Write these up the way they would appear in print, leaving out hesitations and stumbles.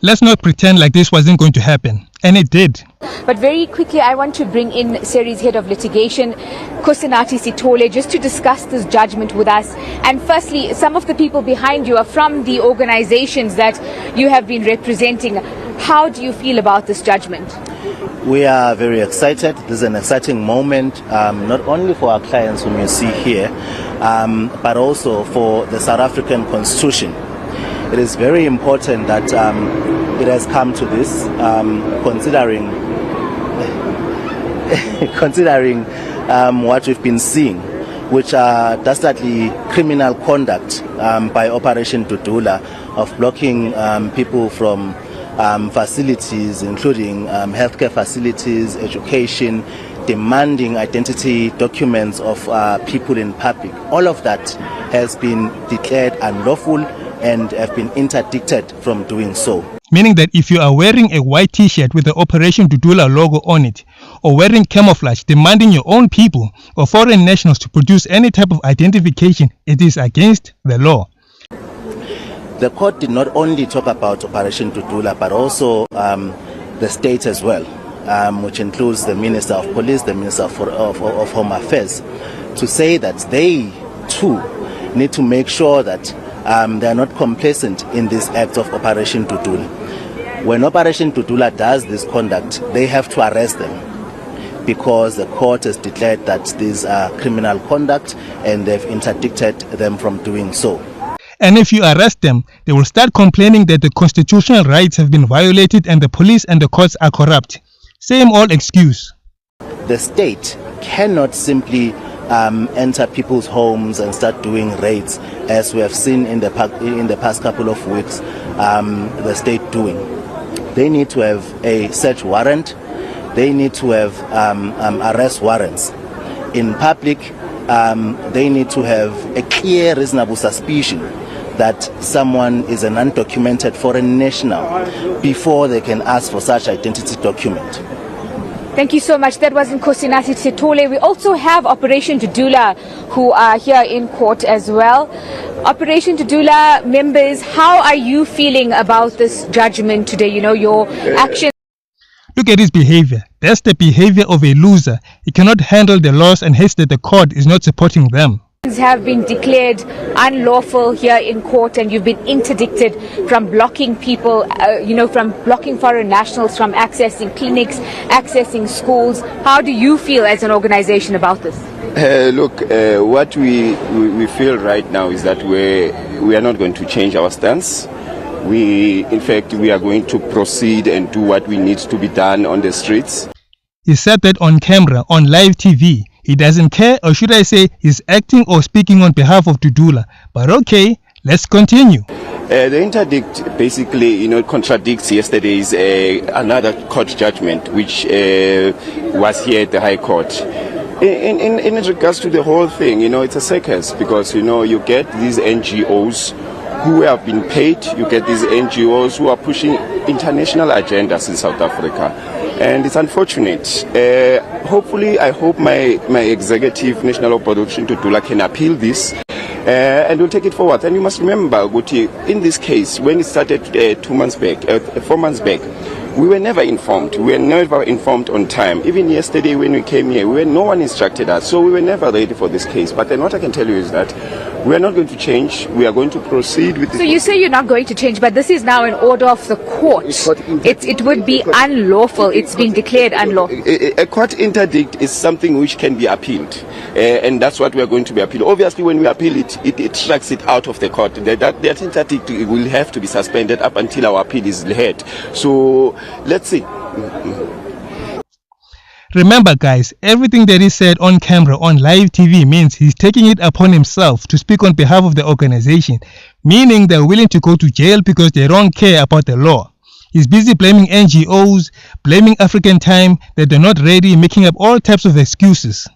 Let's not pretend like this wasn't going to happen. And it did. But very quickly, I want to bring in Series Head of Litigation, Nkosinathi Sithole, just to discuss this judgment with us. And firstly, some of the people behind you are from the organizations that you have been representing. How do you feel about this judgment? We are very excited. This is an exciting moment, not only for our clients whom you see here, but also for the South African Constitution. It is very important that it has come to this, considering what we've been seeing, which are dastardly criminal conduct by Operation DUDULA of blocking people from facilities, including healthcare facilities, education, demanding identity documents of people in public. All of that has been declared unlawful and have been interdicted from doing so. Meaning that if you are wearing a white t-shirt with the Operation DUDULA logo on it, or wearing camouflage demanding your own people or foreign nationals to produce any type of identification, it is against the law. The court did not only talk about Operation DUDULA, but also the state as well, which includes the Minister of Police, the Minister of Home Affairs, to say that they too need to make sure that they are not complacent in this act of Operation DUDULA. When Operation DUDULA does this conduct, they have to arrest them because the court has declared that these are criminal conduct and they've interdicted them from doing so. And if you arrest them, they will start complaining that the constitutional rights have been violated and the police and the courts are corrupt. Same old excuse. The state cannot simply enter people's homes and start doing raids, as we have seen in the past couple of weeks the state doing. They need to have a search warrant. They need to have arrest warrants. In public, they need to have a clear, reasonable suspicion that someone is an undocumented foreign national before they can ask for such identity document. Thank you so much. That was Nkosinathi Sithole. We also have Operation DUDULA who are here in court as well. Operation DUDULA members, how are you feeling about this judgment today? You know, your action. Look at his behavior. That's the behavior of a loser. He cannot handle the laws and hates that the court is not supporting them. Have been declared unlawful here in court, and you've been interdicted from blocking people, from blocking foreign nationals from accessing clinics, accessing schools. How do you feel as an organization about this? Look, what we feel right now is that we are not going to change our stance. In fact, we are going to proceed and do what we need to be done on the streets. He said that on camera, on live TV. He doesn't care, or should I say, he's acting or speaking on behalf of DUDULA. But okay, let's continue. The interdict basically, contradicts yesterday's another court judgment, which was here at the High Court. In regards to the whole thing, it's a circus because, you get these NGOs who have been paid, you get these NGOs who are pushing international agendas in South Africa. And it's unfortunate. Hopefully, I hope my executive National Operation DUDULA can appeal this and we'll take it forward. And you must remember, Guti, in this case, when it started 4 months back, we were never informed. We were never informed on time. Even yesterday when we came here, no one instructed us. So we were never ready for this case. But then what I can tell you is that we are not going to change. We are going to proceed with this. So you say you're not going to change, but this is now an order of the court. It would be unlawful. It's been declared unlawful. A court interdict is something which can be appealed. And that's what we are going to be appealed. Obviously, when we appeal it, it tracks it out of the court. That interdict will have to be suspended up until our appeal is heard. So let's see. Remember guys, everything that is said on camera on live TV means he's taking it upon himself to speak on behalf of the organization, meaning they're willing to go to jail because they don't care about the law. He's busy blaming NGOs, blaming African time, that they're not ready, making up all types of excuses.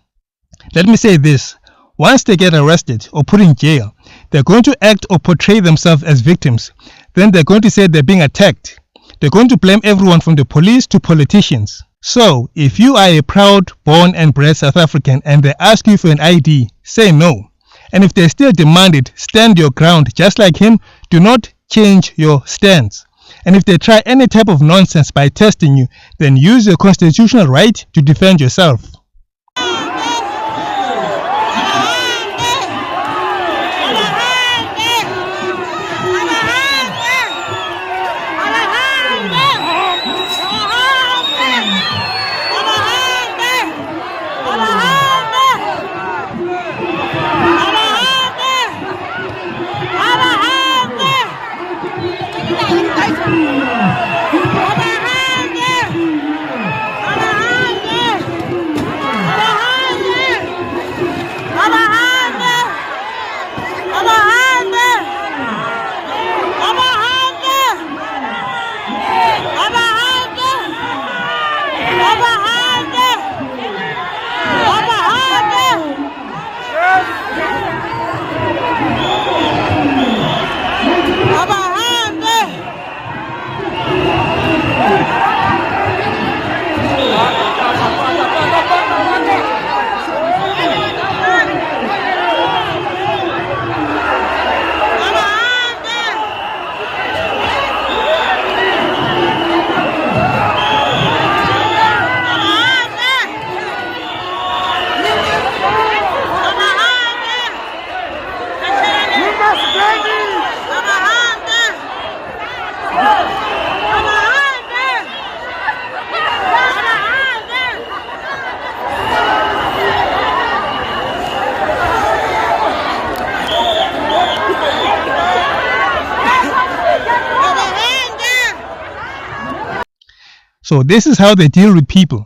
Let me say this, once they get arrested or put in jail, they're going to act or portray themselves as victims. Then they're going to say they're being attacked. They're going to blame everyone from the police to politicians. So, if you are a proud, born and bred South African and they ask you for an ID, say no. And if they still demand it, stand your ground just like him. Do not change your stance. And if they try any type of nonsense by testing you, then use your constitutional right to defend yourself. So this is how they deal with people.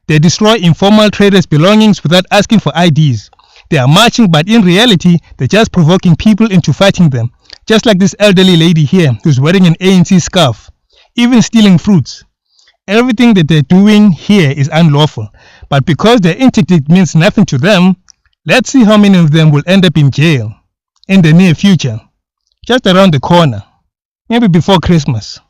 They destroy informal traders' belongings without asking for IDs. They are marching, but in reality, they're just provoking people into fighting them. Just like this elderly lady here who's wearing an ANC scarf, even stealing fruits. Everything that they're doing here is unlawful. But because their interdict means nothing to them, let's see how many of them will end up in jail in the near future. Just around the corner. Maybe before Christmas.